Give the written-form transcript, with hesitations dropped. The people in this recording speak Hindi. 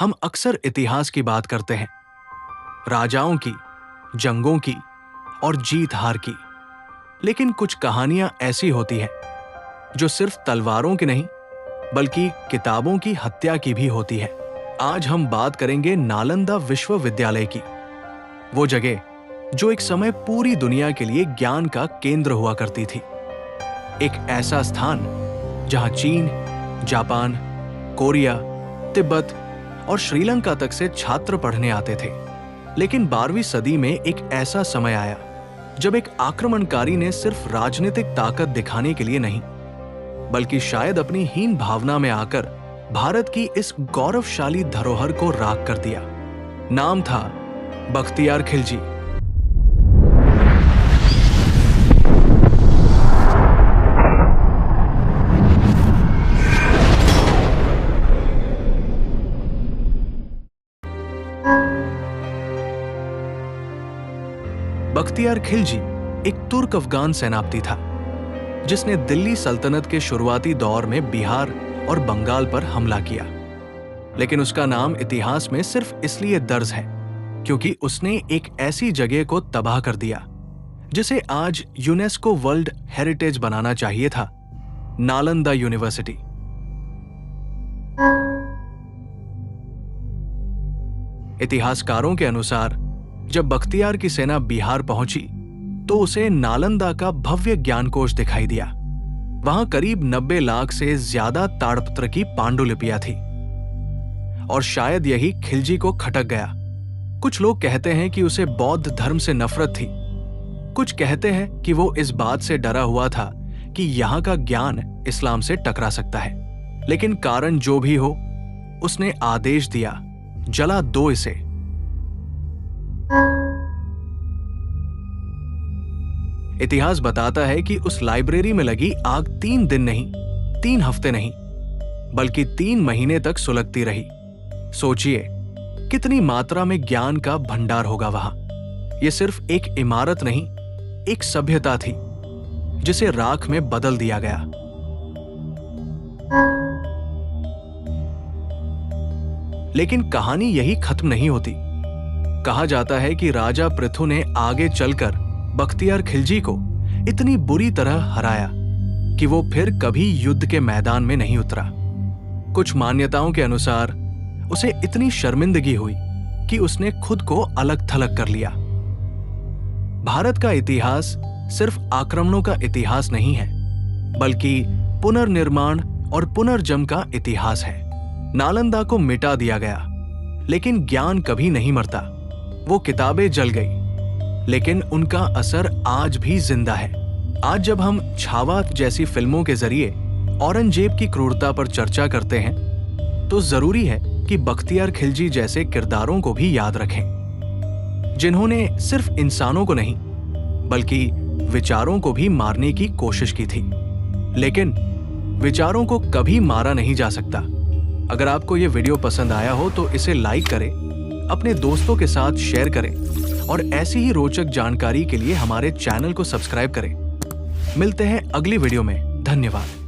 हम अक्सर इतिहास की बात करते हैं, राजाओं की, जंगों की और जीत हार की। लेकिन कुछ कहानियां ऐसी होती हैं जो सिर्फ तलवारों की नहीं बल्कि किताबों की हत्या की भी होती है। आज हम बात करेंगे नालंदा विश्वविद्यालय की, वो जगह जो एक समय पूरी दुनिया के लिए ज्ञान का केंद्र हुआ करती थी। एक ऐसा स्थान जहां चीन, जापान, कोरिया, तिब्बत और श्रीलंका तक से छात्र पढ़ने आते थे। लेकिन 12वीं सदी में एक ऐसा समय आया जब एक आक्रमणकारी ने सिर्फ राजनीतिक ताकत दिखाने के लिए नहीं बल्कि शायद अपनी हीन भावना में आकर भारत की इस गौरवशाली धरोहर को राख कर दिया। नाम था बख्तियार खिलजी। बख्तियार खिलजी एक तुर्क अफगान सेनापति था जिसने दिल्ली सल्तनत के शुरुआती दौर में बिहार और बंगाल पर हमला किया। लेकिन उसका नाम इतिहास में सिर्फ इसलिए दर्ज है क्योंकि उसने एक ऐसी जगह को तबाह कर दिया जिसे आज यूनेस्को वर्ल्ड हेरिटेज बनाना चाहिए था, नालंदा यूनिवर्सिटी। इतिहासकारों के अनुसार जब बख्तियार की सेना बिहार पहुंची तो उसे नालंदा का भव्य ज्ञानकोश दिखाई दिया। वहां करीब 90 लाख से ज्यादा ताड़पत्र की पांडुलिपियां थी और शायद यही खिलजी को खटक गया। कुछ लोग कहते हैं कि उसे बौद्ध धर्म से नफरत थी, कुछ कहते हैं कि वो इस बात से डरा हुआ था कि यहां का ज्ञान इस्लाम से टकरा सकता है। लेकिन कारण जो भी हो, उसने आदेश दिया, जला दो इसे। इतिहास बताता है कि उस लाइब्रेरी में लगी आग 3 दिन नहीं, 3 हफ्ते नहीं, बल्कि 3 महीने तक सुलगती रही। सोचिए कितनी मात्रा में ज्ञान का भंडार होगा वहां। यह सिर्फ एक इमारत नहीं, एक सभ्यता थी जिसे राख में बदल दिया गया। लेकिन कहानी यही खत्म नहीं होती। कहा जाता है कि राजा पृथु ने आगे चलकर बख्तियार खिलजी को इतनी बुरी तरह हराया कि वो फिर कभी युद्ध के मैदान में नहीं उतरा। कुछ मान्यताओं के अनुसार उसे इतनी शर्मिंदगी हुई कि उसने खुद को अलग थलग कर लिया। भारत का इतिहास सिर्फ आक्रमणों का इतिहास नहीं है बल्कि पुनर्निर्माण और पुनर्जन्म का इतिहास है। नालंदा को मिटा दिया गया लेकिन ज्ञान कभी नहीं मरता। वो किताबें जल गई लेकिन उनका असर आज भी जिंदा है। आज जब हम छावा जैसी फिल्मों के जरिए औरंगजेब की क्रूरता पर चर्चा करते हैं तो जरूरी है कि बख्तियार खिलजी जैसे किरदारों को भी याद रखें जिन्होंने सिर्फ इंसानों को नहीं बल्कि विचारों को भी मारने की कोशिश की थी। लेकिन विचारों को कभी मारा नहीं जा सकता। अगर आपको यह वीडियो पसंद आया हो तो इसे लाइक करें, अपने दोस्तों के साथ शेयर करें और ऐसी ही रोचक जानकारी के लिए हमारे चैनल को सब्सक्राइब करें। मिलते हैं अगली वीडियो में। धन्यवाद।